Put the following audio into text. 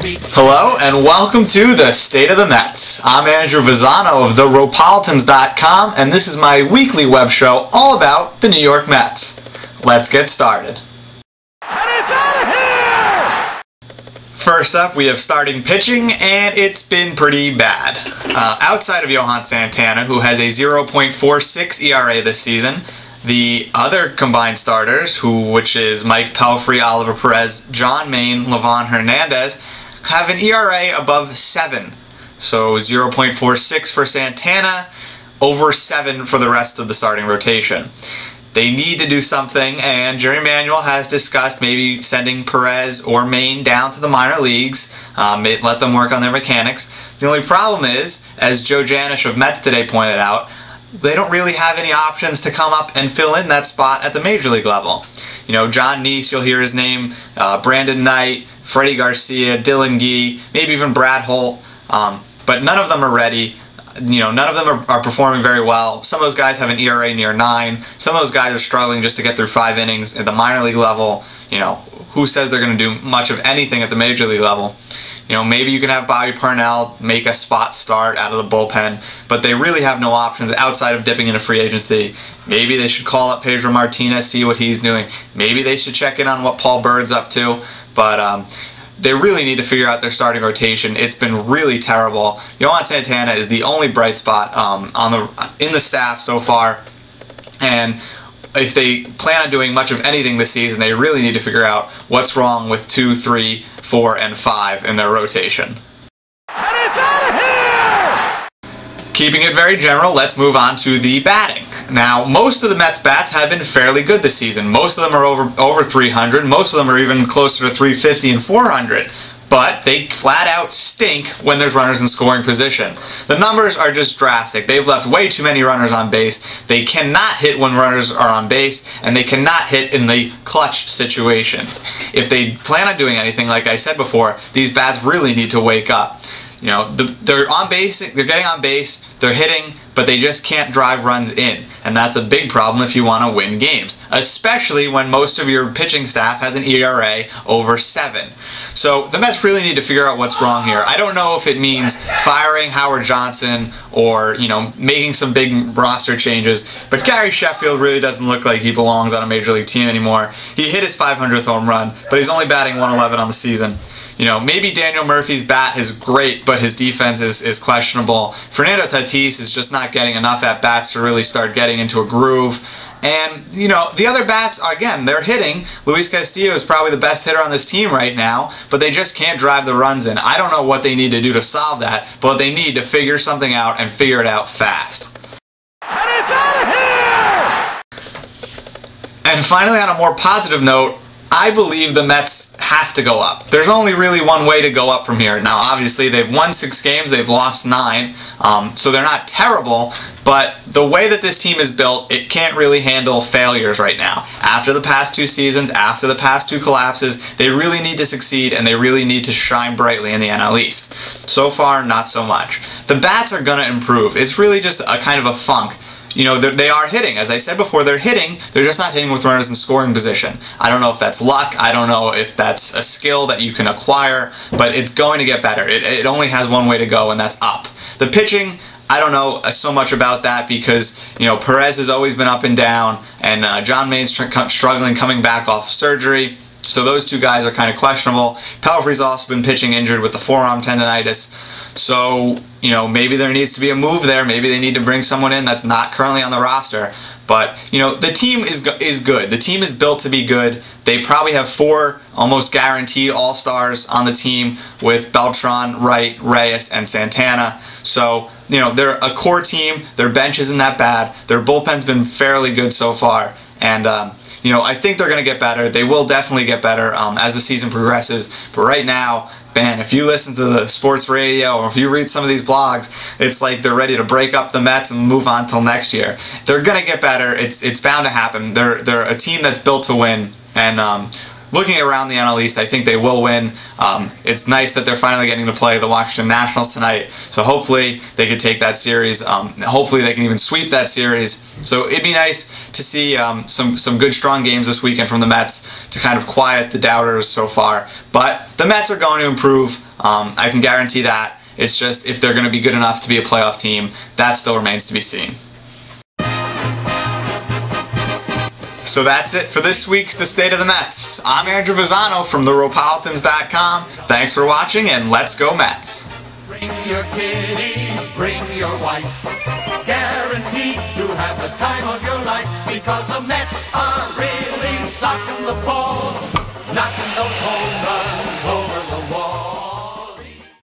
Hello and welcome to the State of the Mets. I'm Andrew Visano of TheRopolitans.com, and this is my weekly web show all about the New York Mets. Let's get started. And it's out of here! First up, we have starting pitching, and it's been pretty bad. Outside of Johan Santana, who has a 0.46 ERA this season, the other combined starters, which is Mike Pelfrey, Oliver Perez, John Maine, Livan Hernandez, have an ERA above 7. So 0.46 for Santana, over 7 for the rest of the starting rotation. They need to do something, and Jerry Manuel has discussed maybe sending Perez or Maine down to the minor leagues, let them work on their mechanics. The only problem is, as Joe Janisch of Mets Today pointed out, they don't really have any options to come up and fill in that spot at the major league level. You know, John Neese, you'll hear his name, Brandon Knight, Freddie Garcia, Dylan Gee, maybe even Brad Holt, but none of them are ready. You know, none of them are performing very well. Some of those guys have an ERA near 9. Some of those guys are struggling just to get through 5 innings at the minor league level. You know, who says they're going to do much of anything at the major league level? You know, maybe you can have Bobby Parnell make a spot start out of the bullpen, but they really have no options outside of dipping into free agency. Maybe they should call up Pedro Martinez, see what he's doing. Maybe they should check in on what Paul Bird's up to, but they really need to figure out their starting rotation. It's been really terrible. Johan Santana is the only bright spot in the staff so far, and if they plan on doing much of anything this season, they really need to figure out what's wrong with 2, 3, 4, and 5 in their rotation. And it's out of here! Keeping it very general, let's move on to the batting. Now, most of the Mets' bats have been fairly good this season. Most of them are over 300. Most of them are even closer to 350 and 400. But they flat out stink when there's runners in scoring position. The numbers are just drastic. They've left way too many runners on base. They cannot hit when runners are on base, and they cannot hit in the clutch situations. If they plan on doing anything, like I said before, these bats really need to wake up. You know, they're on base, they're getting on base, they're hitting, but they just can't drive runs in. And that's a big problem if you want to win games, especially when most of your pitching staff has an ERA over 7. So the Mets really need to figure out what's wrong here. I don't know if it means firing Howard Johnson or, you know, making some big roster changes, but Gary Sheffield really doesn't look like he belongs on a major league team anymore. He hit his 500th home run, but he's only batting 111 on the season. You know, maybe Daniel Murphy's bat is great, but his defense is questionable. Fernando Tatis is just not getting enough at-bats to really start getting into a groove. And, you know, the other bats, again, they're hitting. Luis Castillo is probably the best hitter on this team right now, but they just can't drive the runs in. I don't know what they need to do to solve that, but they need to figure something out and figure it out fast. And it's out of here! And finally, on a more positive note, I believe the Mets have to go up. There's only really one way to go up from here. Now, obviously, they've won 6 games, they've lost 9, so they're not terrible, but the way that this team is built, it can't really handle failures right now. After the past 2 seasons, after the past 2 collapses, they really need to succeed, and they really need to shine brightly in the NL East. So far, not so much. The bats are going to improve. It's really just a kind of a funk. You know, they are hitting. As I said before, they're hitting. They're just not hitting with runners in scoring position. I don't know if that's luck. I don't know if that's a skill that you can acquire, but it's going to get better. It only has one way to go, and that's up. The pitching, I don't know so much about that because, you know, Perez has always been up and down, and John Main's struggling coming back off surgery. So those 2 guys are kind of questionable. Pelfrey's also been pitching injured with the forearm tendonitis. So, you know, maybe there needs to be a move there. Maybe they need to bring someone in that's not currently on the roster. But, you know, the team is good. The team is built to be good. They probably have 4 almost guaranteed all-stars on the team with Beltran, Wright, Reyes, and Santana. So, you know, they're a core team. Their bench isn't that bad. Their bullpen's been fairly good so far. And, you know, I think they're going to get better. They will definitely get better as the season progresses. But right now, man, if you listen to the sports radio or if you read some of these blogs, it's like they're ready to break up the Mets and move on till next year. They're going to get better. It's bound to happen. They're a team that's built to win. And looking around the NL East, I think they will win. It's nice that they're finally getting to play the Washington Nationals tonight, so hopefully they can take that series. Hopefully they can even sweep that series. So it'd be nice to see some good, strong games this weekend from the Mets to kind of quiet the doubters so far. But the Mets are going to improve. I can guarantee that. It's just if they're going to be good enough to be a playoff team, that still remains to be seen. So that's it for this week's The State of the Mets. I'm Andrew Visano from TheRopolitans.com. Thanks for watching, and let's go Mets. Bring your kiddies, bring your wife. Guaranteed to have the time of your life, because the Mets are really socking the ball.